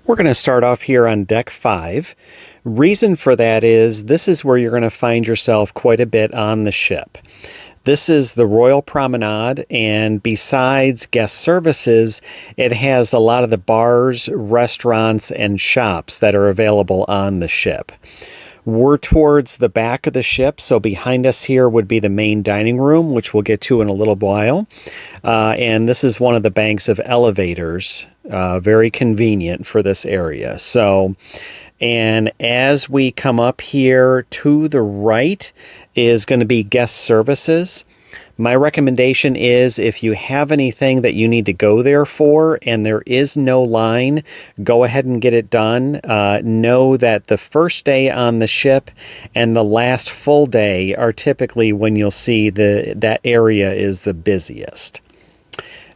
We're going to start off here on deck 5. Reason for that is this is where you're going to find yourself quite a bit on the ship. This is the Royal Promenade, and besides guest services, it has a lot of the bars, restaurants, and shops that are available on the ship. We're towards the back of the ship, so behind us here would be the main dining room, which we'll get to in a little while. And this is one of the banks of elevators, very convenient for this area. And as we come up here to the right is going to be guest services. My recommendation is if you have anything that you need to go there for and there is no line, go ahead and get it done. Know that the first day on the ship and the last full day are typically when you'll see that area is the busiest.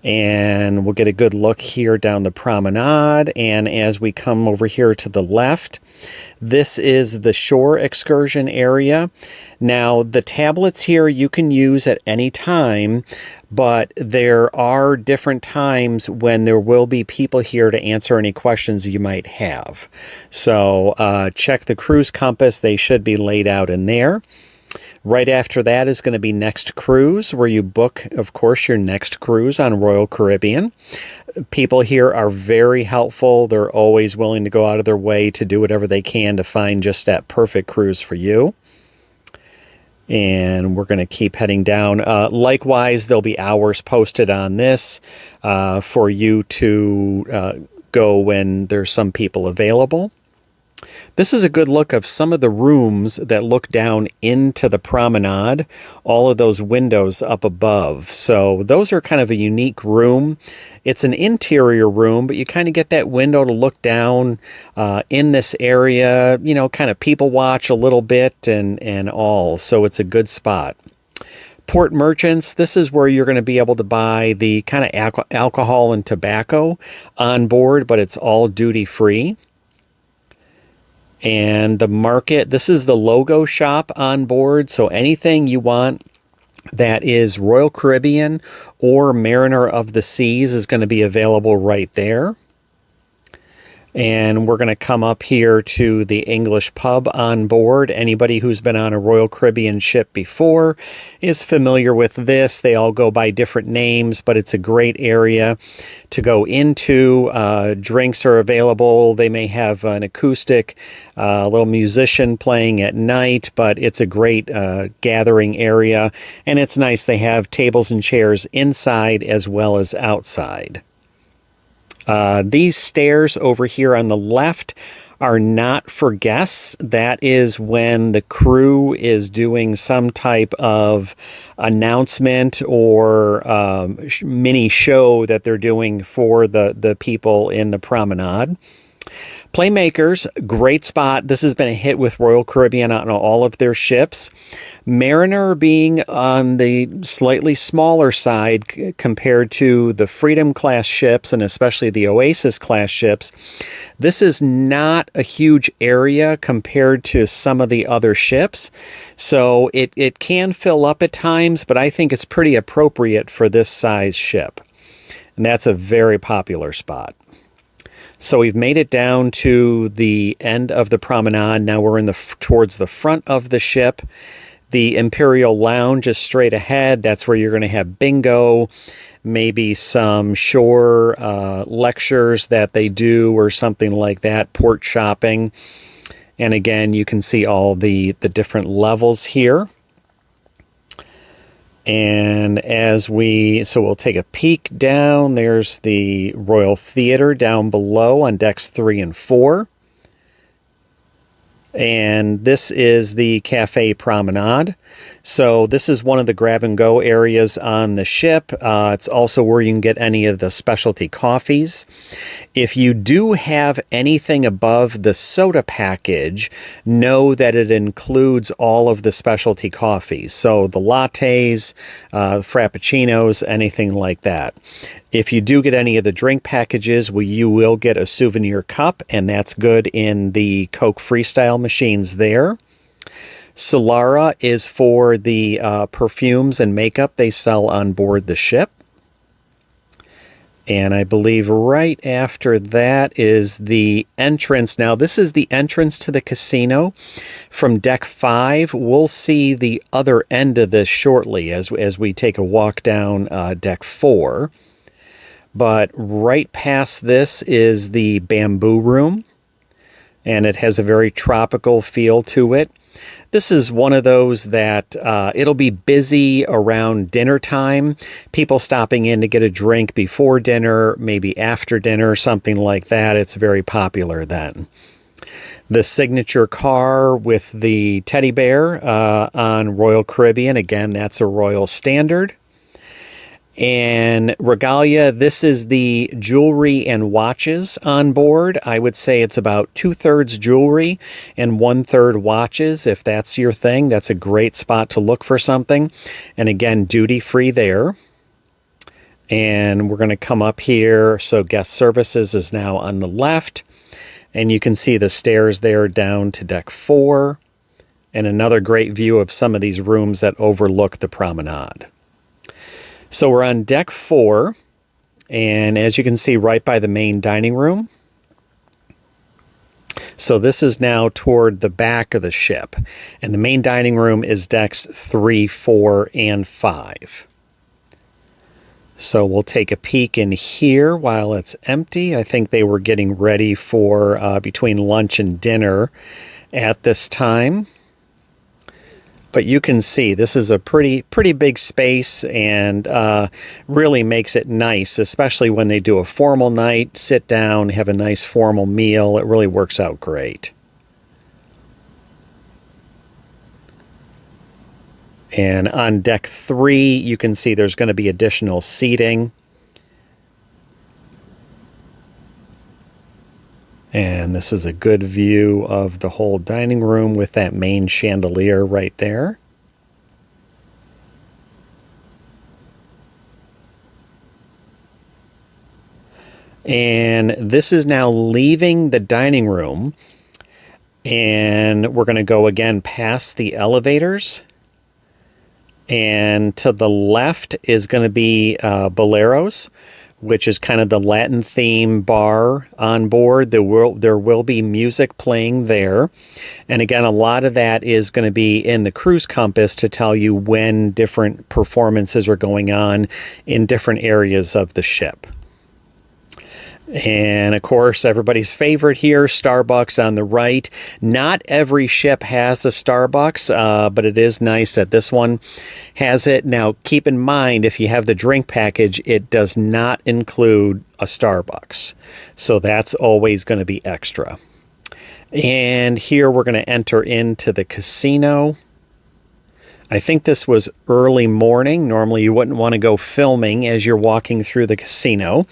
And we'll get a good look here down the promenade. And as we come over here to the left, this is the shore excursion area. Now, the tablets here you can use at any time, but there are different times when there will be people here to answer any questions you might have. So check the cruise compass. They should be laid out in there. Right after that is going to be Next Cruise, where you book, of course, your next cruise on Royal Caribbean. People here are very helpful. They're always willing to go out of their way to do whatever they can to find just that perfect cruise for you. And we're going to keep heading down. Likewise, there'll be hours posted on this for you to go when there's some people available. This is a good look of some of the rooms that look down into the promenade, all of those windows up above. So those are kind of a unique room. It's an interior room, but you kind of get that window to look down in this area, you know, kind of people watch a little bit and all. So it's a good spot. Port merchants, this is where you're going to be able to buy the kind of alcohol and tobacco on board, but it's all duty free. And the market, this is the logo shop on board. So anything you want that is Royal Caribbean or Mariner of the Seas is going to be available right there. And we're going to come up here to the English pub on board. Anybody who's been on a Royal Caribbean ship before is familiar with this. They all go by different names, but it's a great area to go into. Drinks are available. They may have an acoustic, little musician playing at night, but it's a great gathering area. And it's nice. They have tables and chairs inside as well as outside. These stairs over here on the left are not for guests. That is when the crew is doing some type of announcement or mini show that they're doing for the people in the promenade. Playmakers, great spot. This has been a hit with Royal Caribbean on all of their ships. Mariner being on the slightly smaller side compared to the Freedom class ships and especially the Oasis class ships. This is not a huge area compared to some of the other ships. So it can fill up at times, but I think it's pretty appropriate for this size ship. And that's a very popular spot. So we've made it down to the end of the promenade. Now we're towards the front of the ship. The Imperial Lounge is straight ahead. That's where you're going to have bingo, maybe some shore lectures that they do or something like that, port shopping. And again, you can see all the different levels here. And so we'll take a peek down. There's the Royal Theatre down below on decks 3 and 4. And this is the Cafe Promenade. So this is one of the grab-and-go areas on the ship. It's also where you can get any of the specialty coffees. If you do have anything above the soda package, know that it includes all of the specialty coffees. So the lattes, frappuccinos, anything like that. If you do get any of the drink packages, you will get a souvenir cup, and that's good in the Coke Freestyle machines there. Solara is for the perfumes and makeup they sell on board the ship. And I believe right after that is the entrance. Now, this is the entrance to the casino from deck 5. We'll see the other end of this shortly as we take a walk down deck 4. But right past this is the bamboo room, and it has a very tropical feel to it. This is one of those that it'll be busy around dinner time. People stopping in to get a drink before dinner, maybe after dinner, something like that. It's very popular then. The signature car with the teddy bear on Royal Caribbean. Again, that's a Royal Standard. And Regalia, this is the jewelry and watches on board. I would say it's about 2/3 jewelry and 1/3 watches. If that's your thing, that's a great spot to look for something. And again, duty free there. And we're going to come up here. So guest services is now on the left. And you can see the stairs there down to deck 4. And another great view of some of these rooms that overlook the promenade. So we're on deck 4, and as you can see, right by the main dining room. So this is now toward the back of the ship, and the main dining room is decks 3, 4, and 5. So we'll take a peek in here while it's empty. I think they were getting ready for between lunch and dinner at this time. But you can see this is a pretty big space, and really makes it nice, especially when they do a formal night, sit down, have a nice formal meal. It really works out great. And on deck 3, you can see there's going to be additional seating. And this is a good view of the whole dining room with that main chandelier right there. And this is now leaving the dining room. And we're going to go again past the elevators. And to the left is going to be Boleros, which is kind of the Latin theme bar on board. There will be music playing there. And again, a lot of that is going to be in the cruise compass to tell you when different performances are going on in different areas of the ship. And of course, everybody's favorite here, Starbucks on the right. Not every ship has a Starbucks, but it is nice that this one has it. Now, keep in mind, if you have the drink package, it does not include a Starbucks. So that's always going to be extra. And here we're going to enter into the casino. I think this was early morning. Normally, you wouldn't want to go filming as you're walking through the casino.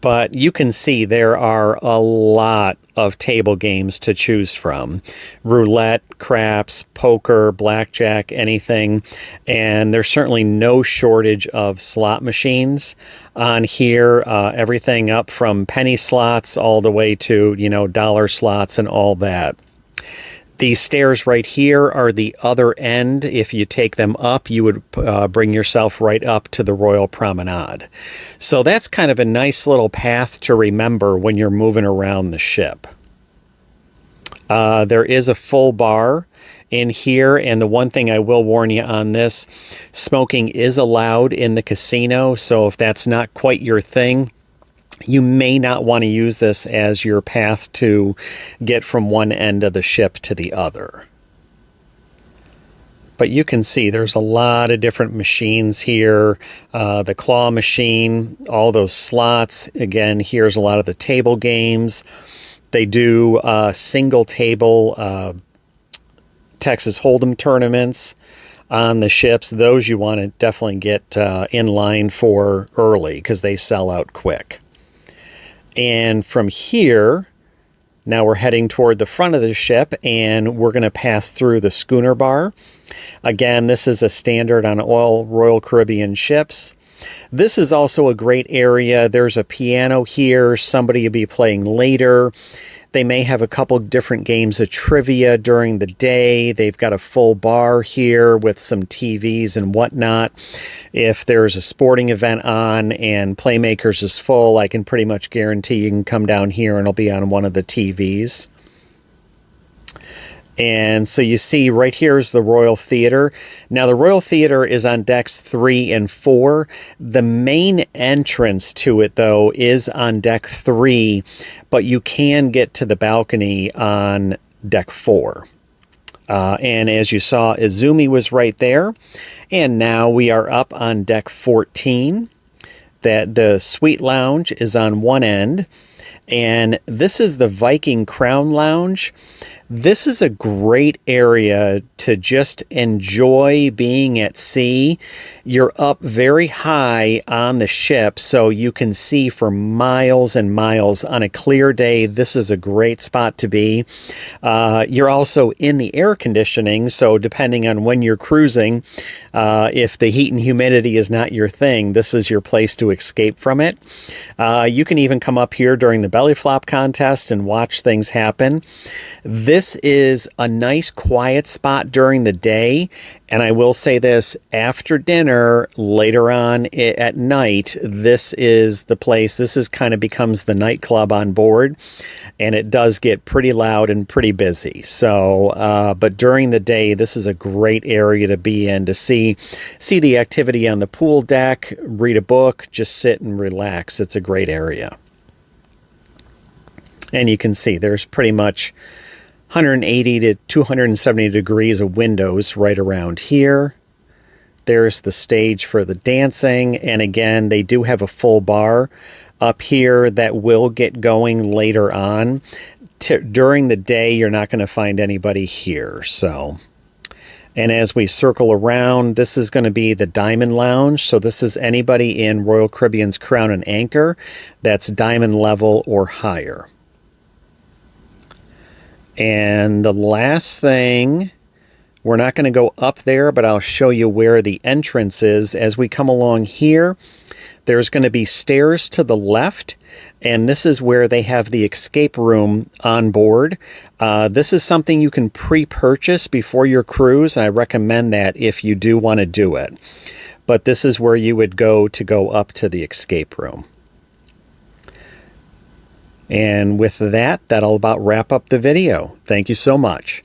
But you can see there are a lot of table games to choose from. Roulette, craps, poker, blackjack, anything. And there's certainly no shortage of slot machines on here. Everything up from penny slots all the way to, dollar slots and all that. These stairs right here are the other end. If you take them up, you would bring yourself right up to the Royal Promenade. So that's kind of a nice little path to remember when you're moving around the ship. There is a full bar in here, and the one thing I will warn you on this, smoking is allowed in the casino, so if that's not quite your thing, you may not want to use this as your path to get from one end of the ship to the other. But you can see there's a lot of different machines here. The claw machine, all those slots. Again, here's a lot of the table games. They do single table Texas Hold'em tournaments on the ships. Those you want to definitely get in line for early because they sell out quick. And from here, now we're heading toward the front of the ship, and we're going to pass through the schooner bar. Again, this is a standard on all Royal Caribbean ships. This is also a great area. There's a piano here. Somebody will be playing later. They may have a couple different games of trivia during the day. They've got a full bar here with some TVs and whatnot. If there's a sporting event on and Playmakers is full, I can pretty much guarantee you can come down here and it'll be on one of the TVs. And so you see right here is the Royal Theater. Now the Royal Theater is on decks 3 and 4. The main entrance to it, though, is on deck 3, but you can get to the balcony on deck 4. And as you saw, Izumi was right there. And now we are up on deck 14. That the Suite Lounge is on one end. And this is the Viking Crown Lounge. This is a great area to just enjoy being at sea. You're up very high on the ship, so you can see for miles and miles. On a clear day, this is a great spot to be. You're also in the air conditioning, so depending on when you're cruising, if the heat and humidity is not your thing, this is your place to escape from it. You can even come up here during the belly flop contest and watch things happen. This is a nice quiet spot during the day, and I will say this, after dinner, later on at night, this is the place. This is kind of becomes the nightclub on board, and it does get pretty loud and pretty busy. So, but during the day, this is a great area to be in to see the activity on the pool deck, read a book, just sit and relax. It's a great area. And you can see there's pretty much 180 to 270 degrees of windows right around here. There's the stage for the dancing. And again, they do have a full bar up here that will get going later on. During the day, you're not going to find anybody here. So, and as we circle around, this is going to be the Diamond Lounge. So this is anybody in Royal Caribbean's Crown and Anchor that's diamond level or higher. And the last thing, we're not going to go up there, but I'll show you where the entrance is. As we come along here, there's going to be stairs to the left, and this is where they have the escape room on board. This is something you can pre-purchase before your cruise, and I recommend that if you do want to do it. But this is where you would go up to the escape room. And with that, that'll about wrap up the video. Thank you so much.